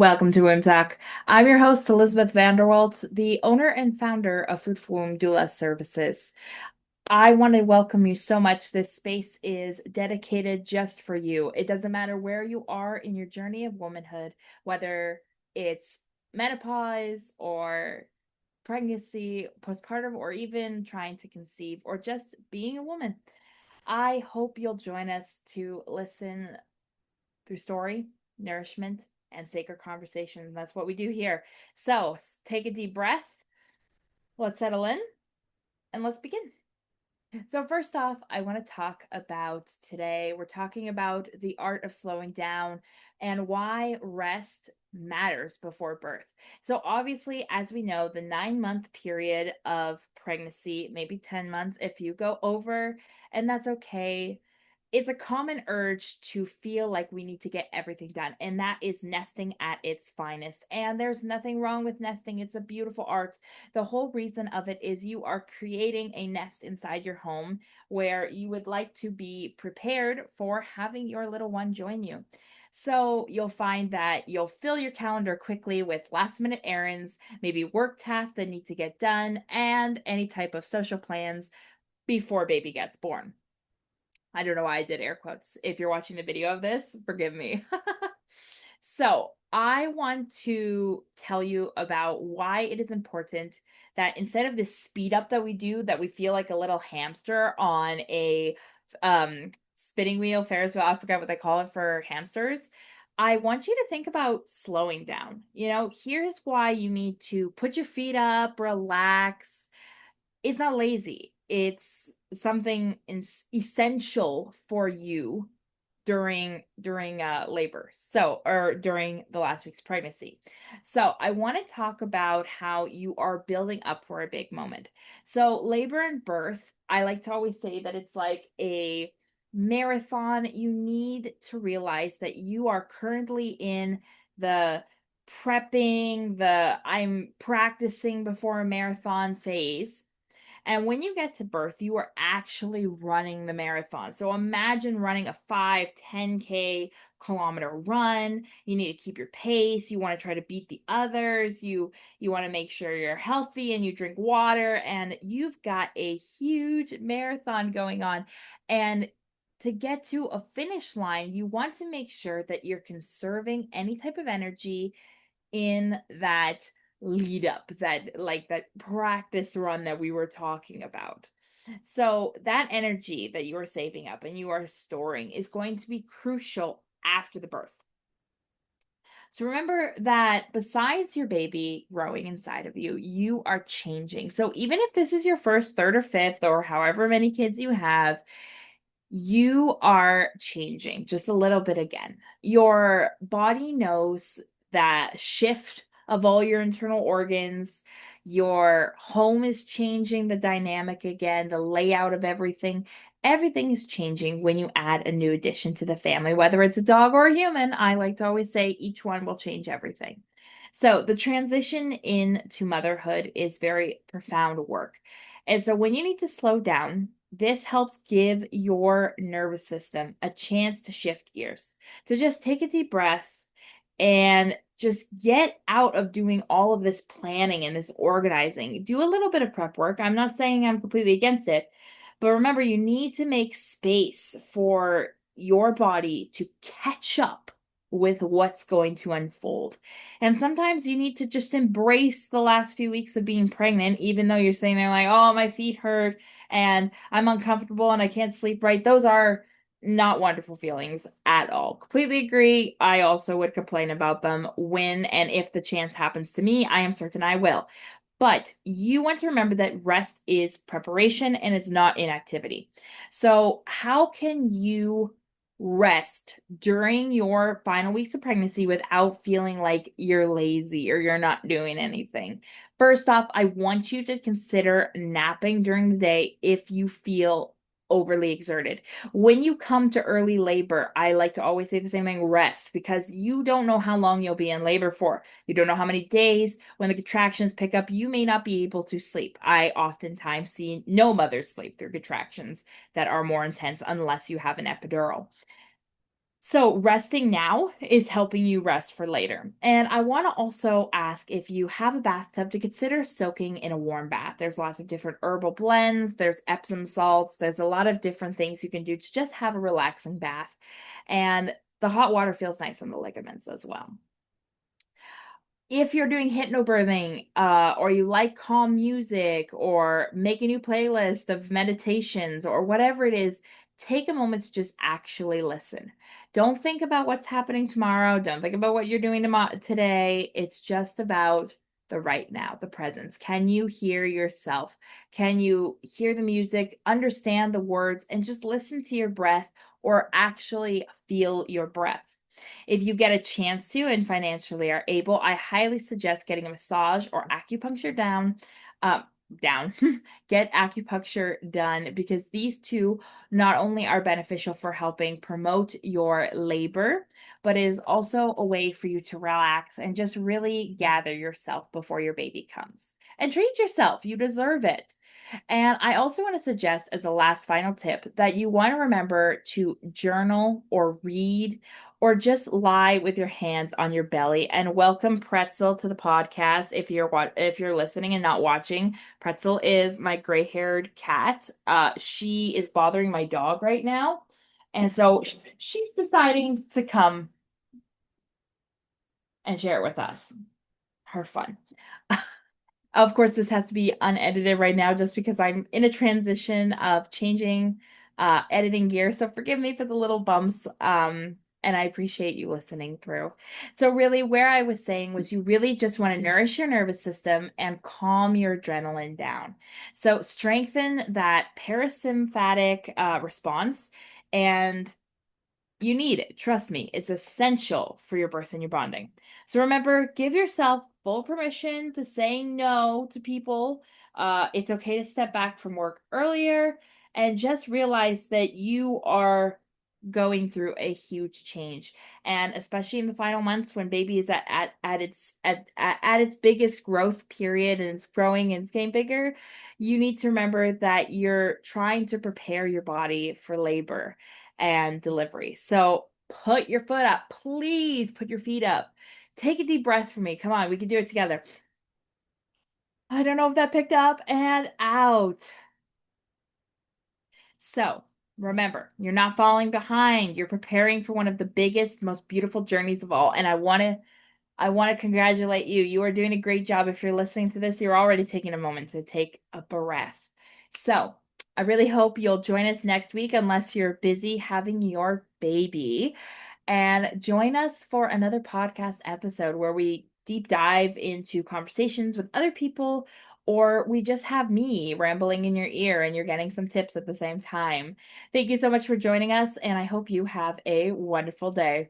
Welcome to Womb Talk. I'm your host, Elizabeth Vanderwalt, the owner and founder of Fruitful Doula Services. I want to welcome you so much. This space is dedicated just for you. It doesn't matter where you are in your journey of womanhood, whether it's menopause or pregnancy, postpartum, or even trying to conceive, or just being a woman. I hope you'll join us to listen through story, nourishment, and sacred conversation. That's what we do here. So take a deep breath. Let's settle in and let's begin. So, first off, I want to talk about today. We're talking about the art of slowing down and why rest matters before birth. So, obviously, as we know, the 9-month period of pregnancy, maybe 10 months if you go over, and that's okay. It's a common urge to feel like we need to get everything done, and that is nesting at its finest. And there's nothing wrong with nesting, it's a beautiful art. The whole reason of it is you are creating a nest inside your home where you would like to be prepared for having your little one join you. So you'll find that you'll fill your calendar quickly with last minute errands, maybe work tasks that need to get done, and any type of social plans before baby gets born. I don't know why I did air quotes. If you're watching the video of this, forgive me. So, I want to tell you about why it is important that instead of the speed up that we do, that we feel like a little hamster on a spinning wheel, Ferris wheel, I forget what they call it for hamsters. I want you to think about slowing down. Here's why you need to put your feet up, relax. It's not lazy. It's something essential for you during labor. So, or during the last week's pregnancy. So, I want to talk about how you are building up for a big moment. So, labor and birth, I like to always say that it's like a marathon. You need to realize that you are currently in the prepping, the I'm practicing before a marathon phase, and when you get to birth, you are actually running the marathon. So imagine running a 5, 10K kilometer run. You need to keep your pace. You want to try to beat the others. You want to make sure you're healthy and you drink water, and you've got a huge marathon going on. And to get to a finish line, you want to make sure that you're conserving any type of energy in that lead up, that practice run that we were talking about. So that energy that you are saving up and you are storing is going to be crucial after the birth. So remember that besides your baby growing inside of you, you are changing. So even if this is your first, third, or fifth, or however many kids you have, you are changing just a little bit again. Your body knows that shift of all your internal organs. Your home is changing the dynamic again, the layout of everything. Everything is changing when you add a new addition to the family, whether it's a dog or a human. I like to always say each one will change everything. So the transition into motherhood is very profound work. And so when you need to slow down, this helps give your nervous system a chance to shift gears, to just take a deep breath and just get out of doing all of this planning and this organizing. Do a little bit of prep work. I'm not saying I'm completely against it, but remember, you need to make space for your body to catch up with what's going to unfold. And sometimes you need to just embrace the last few weeks of being pregnant, even though you're saying they're like, oh, my feet hurt and I'm uncomfortable and I can't sleep right. Those are not wonderful feelings at all. Completely agree. I also would complain about them when and if the chance happens to me. I am certain I will. But you want to remember that rest is preparation and it's not inactivity. So, how can you rest during your final weeks of pregnancy without feeling like you're lazy or you're not doing anything? First off, I want you to consider napping during the day if you feel overly exerted. When you come to early labor, I like to always say the same thing, rest, because you don't know how long you'll be in labor for. You don't know how many days. When the contractions pick up, you may not be able to sleep. I oftentimes see no mothers sleep through contractions that are more intense unless you have an epidural. So, resting now is helping you rest for later. And I want to also ask if you have a bathtub to consider soaking in a warm bath. There's lots of different herbal blends, there's Epsom salts, there's a lot of different things you can do to just have a relaxing bath. And the hot water feels nice on the ligaments as well. If you're doing hypnobirthing, or you like calm music, or make a new playlist of meditations, or whatever it is, take a moment to just actually listen. Don't think about what's happening tomorrow. Don't think about what you're doing today. It's just about the right now, the presence. Can you hear yourself? Can you hear the music, understand the words, and just listen to your breath or actually feel your breath? If you get a chance to and financially are able, I highly suggest getting a massage or acupuncture uh, down. Get acupuncture done because these two not only are beneficial for helping promote your labor, but is also a way for you to relax and just really gather yourself before your baby comes. And treat yourself. You deserve it. And I also want to suggest, as a last final tip, that you want to remember to journal or read or just lie with your hands on your belly. And welcome Pretzel to the podcast. If you're listening and not watching, Pretzel is my gray-haired cat. She is bothering my dog right now, and so she's deciding to come and share it with us. Her fun. Of course, this has to be unedited right now just because I'm in a transition of changing editing gear. So forgive me for the little bumps. And I appreciate you listening through. So really where I was saying was you really just want to nourish your nervous system and calm your adrenaline down. So strengthen that parasympathetic response, and you need it. Trust me, it's essential for your birth and your bonding. So remember, give yourself full permission to say no to people. It's okay to step back from work earlier and just realize that you are going through a huge change. And especially in the final months when baby is at its biggest growth period and it's growing and it's getting bigger, you need to remember that you're trying to prepare your body for labor and delivery. So put your foot up. Please put your feet up. Take a deep breath for me. Come on, we can do it together. I don't know if that picked up, and out. So remember, you're not falling behind. You're preparing for one of the biggest, most beautiful journeys of all. And I want to congratulate you. You are doing a great job. If you're listening to this, you're already taking a moment to take a breath. So I really hope you'll join us next week, unless you're busy having your baby. And join us for another podcast episode where we deep dive into conversations with other people, or we just have me rambling in your ear and you're getting some tips at the same time. Thank you so much for joining us, and I hope you have a wonderful day.